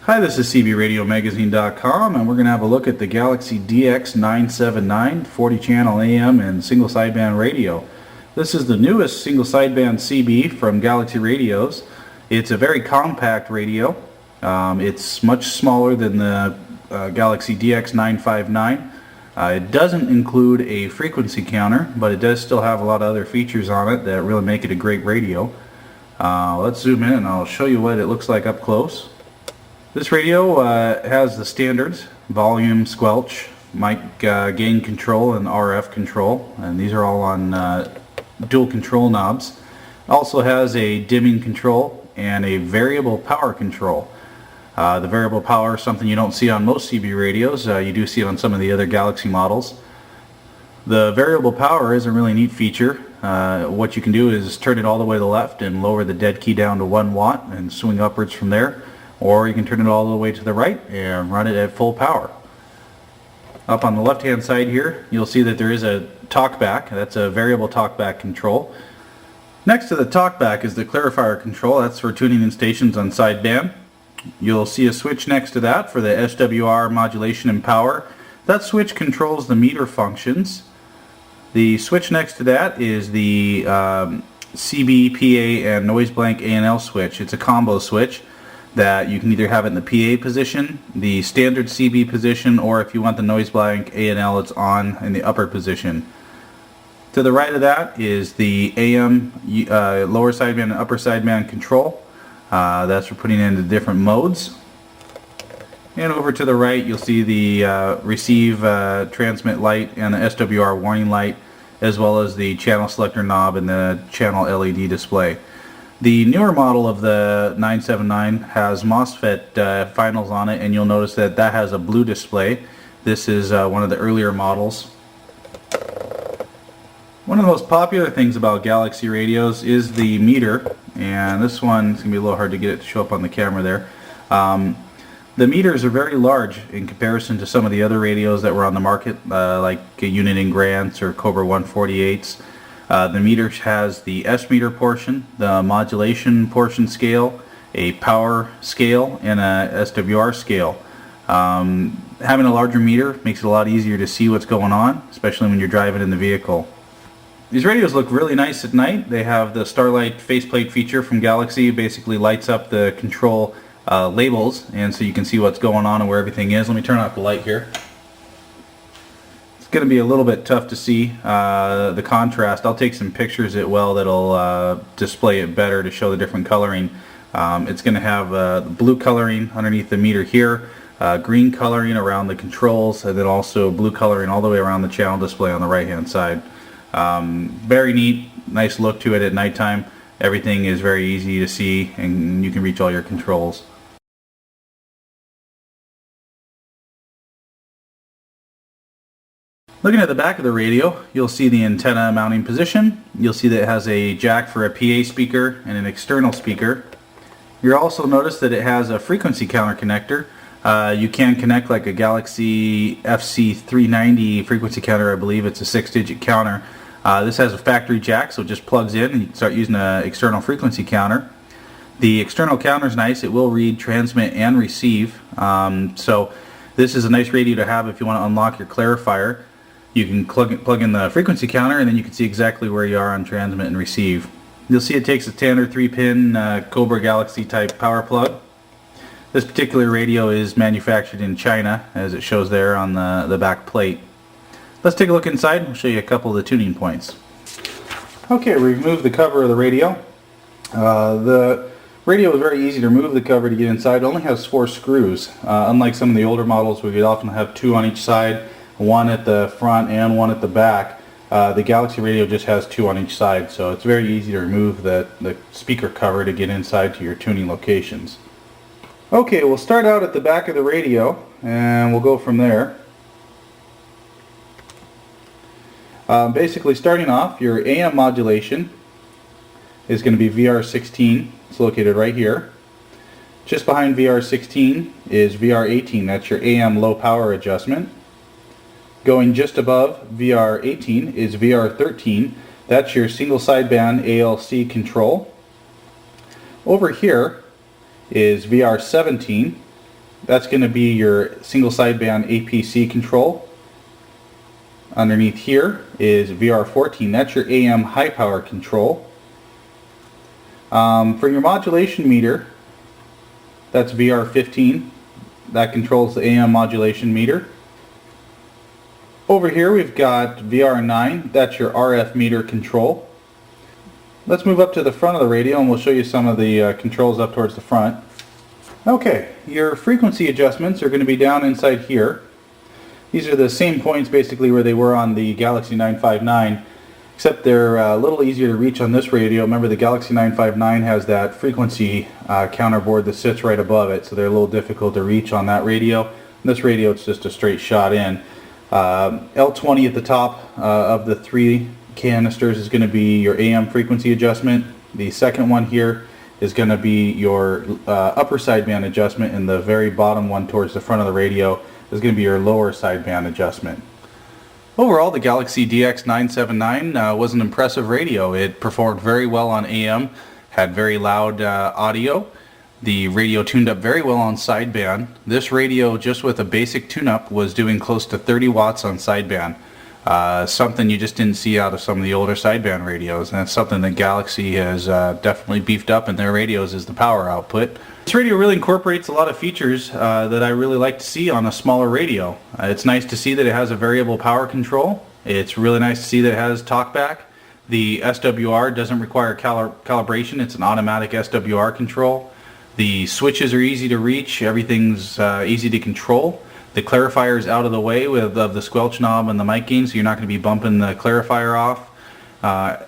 Hi, this is CBRadioMagazine.com, and we're going to have a look at the Galaxy DX979 40-channel AM and single sideband radio. This is the newest single sideband CB from Galaxy Radios. It's a very compact radio. It's much smaller than the Galaxy DX959. It doesn't include a frequency counter, but it does still have a lot of other features on it that really make it a great radio. Let's zoom in and I'll show you what it looks like up close. This radio has the standards: volume, squelch, mic gain control, and RF control, and these are all on dual control knobs. It also has a dimming control and a variable power control. The variable power is something you don't see on most CB radios. You do see it on some of the other Galaxy models. The variable power is a really neat feature. What you can do is turn it all the way to the left and lower the dead key down to 1 watt and swing upwards from there. Or you can turn it all the way to the right and run it at full power. Up on the left hand side here, you'll see that there is a Talkback. That's a variable Talkback control. Next to the Talkback is the clarifier control. That's for tuning in stations on sideband. You'll see a switch next to that for the SWR, modulation, and power. That switch controls the meter functions. The switch next to that is the CB, PA, and noise blank A&L switch. It's a combo switch that you can either have it in the PA position, the standard CB position, or if you want the noise blank A&L, it's on in the upper position. To the right of that is the AM lower sideband and upper sideband control. That's for putting it into different modes. And over to the right you'll see the receive transmit light and the SWR warning light, as well as the channel selector knob and the channel LED display. The newer model of the 979 has MOSFET finals on it, and you'll notice that that has a blue display. This is one of the earlier models. One of the most popular things about Galaxy radios is the meter, and this one's going to be a little hard to get it to show up on the camera there. The meters are very large in comparison to some of the other radios that were on the market, like Unit and Grants or Cobra 148s. The meter has the S meter portion, the modulation portion scale, a power scale, and a SWR scale. Having a larger meter makes it a lot easier to see what's going on, especially when you're driving in the vehicle. These radios look really nice at night. They have the Starlight faceplate feature from Galaxy. It basically lights up the control labels, and so you can see what's going on and where everything is. Let me turn off the light here. It's going to be a little bit tough to see the contrast. I'll take some pictures as well that'll display it better to show the different coloring. It's going to have blue coloring underneath the meter here, green coloring around the controls, and then also blue coloring all the way around the channel display on the right hand side. Very neat, nice look to it at nighttime. Everything is very easy to see, and you can reach all your controls. Looking at the back of the radio, you'll see the antenna mounting position. You'll see that it has a jack for a PA speaker and an external speaker. You'll also notice that it has a frequency counter connector. You can connect like a Galaxy FC390 frequency counter. I believe it's a 6-digit counter. This has a factory jack, so it just plugs in and you can start using an external frequency counter. The external counter is nice. It will read, transmit, and receive. So this is a nice radio to have if you want to unlock your clarifier. You can plug in the frequency counter, and then you can see exactly where you are on transmit and receive. You'll see it takes a standard 3-pin Cobra Galaxy type power plug. This particular radio is manufactured in China, as it shows there on the back plate. Let's take a look inside and I'll show you a couple of the tuning points. Okay, we removed the cover of the radio. The radio is very easy to remove the cover to get inside. It only has 4 screws. Unlike some of the older models where you often have 2 on each side, 1 at the front and 1 at the back. The Galaxy radio just has 2 on each side, so it's very easy to remove the speaker cover to get inside to your tuning locations. Okay, we'll start out at the back of the radio and we'll go from there. Basically, starting off, your AM modulation is going to be VR16. It's located right here. Just behind VR16 is VR18. That's your AM low power adjustment. Going just above VR18 is VR13. That's your single sideband ALC control. Over here is VR17. that's going to be your single sideband APC control. Underneath here is VR14. That's your AM high power control. For your modulation meter, that's VR15. That controls the AM modulation meter. Over here we've got VR9. That's your RF meter control. Let's move up to the front of the radio and we'll show you some of the controls up towards the front. Okay, your frequency adjustments are going to be down inside here. These are the same points basically where they were on the Galaxy 959, except they're a little easier to reach on this radio. Remember, the Galaxy 959 has that frequency counter board that sits right above it, so they're a little difficult to reach on that radio. On this radio it's just a straight shot in. L20 at the top of the three canisters is going to be your AM frequency adjustment. The second one here is going to be your upper sideband adjustment, and the very bottom one towards the front of the radio is going to be your lower sideband adjustment. Overall, the Galaxy DX979 was an impressive radio. It performed very well on AM, had very loud audio. The radio tuned up very well on sideband. This radio, just with a basic tune-up, was doing close to 30 watts on sideband. Something you just didn't see out of some of the older sideband radios, and that's something that Galaxy has definitely beefed up in their radios, is the power output. This radio really incorporates a lot of features that I really like to see on a smaller radio. It's nice to see that it has a variable power control. It's really nice to see that it has Talkback. The SWR doesn't require calibration. It's an automatic SWR control. The switches are easy to reach. Everything's easy to control. The clarifier is out of the way of the squelch knob and the mic gain, so you're not going to be bumping the clarifier off.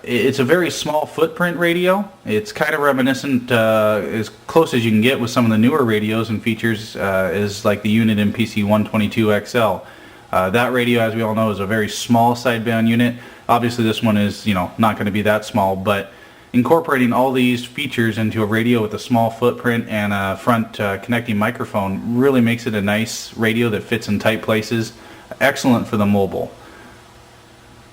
It's a very small footprint radio. It's kind of reminiscent, as close as you can get with some of the newer radios and features, is like the unit in PC122XL. That radio, as we all know, is a very small sideband unit. Obviously this one is, not going to be that small, but incorporating all these features into a radio with a small footprint and a front connecting microphone really makes it a nice radio that fits in tight places. Excellent for the mobile.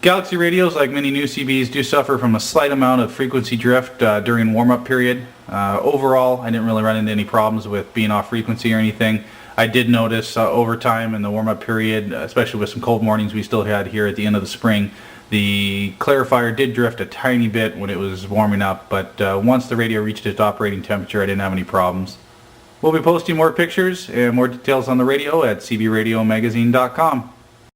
Galaxy radios, like many new CBs, do suffer from a slight amount of frequency drift during warm-up period. Overall, I didn't really run into any problems with being off frequency or anything. I did notice over time in the warm-up period, especially with some cold mornings we still had here at the end of the spring, the clarifier did drift a tiny bit when it was warming up, but once the radio reached its operating temperature, I didn't have any problems. We'll be posting more pictures and more details on the radio at cbradiomagazine.com.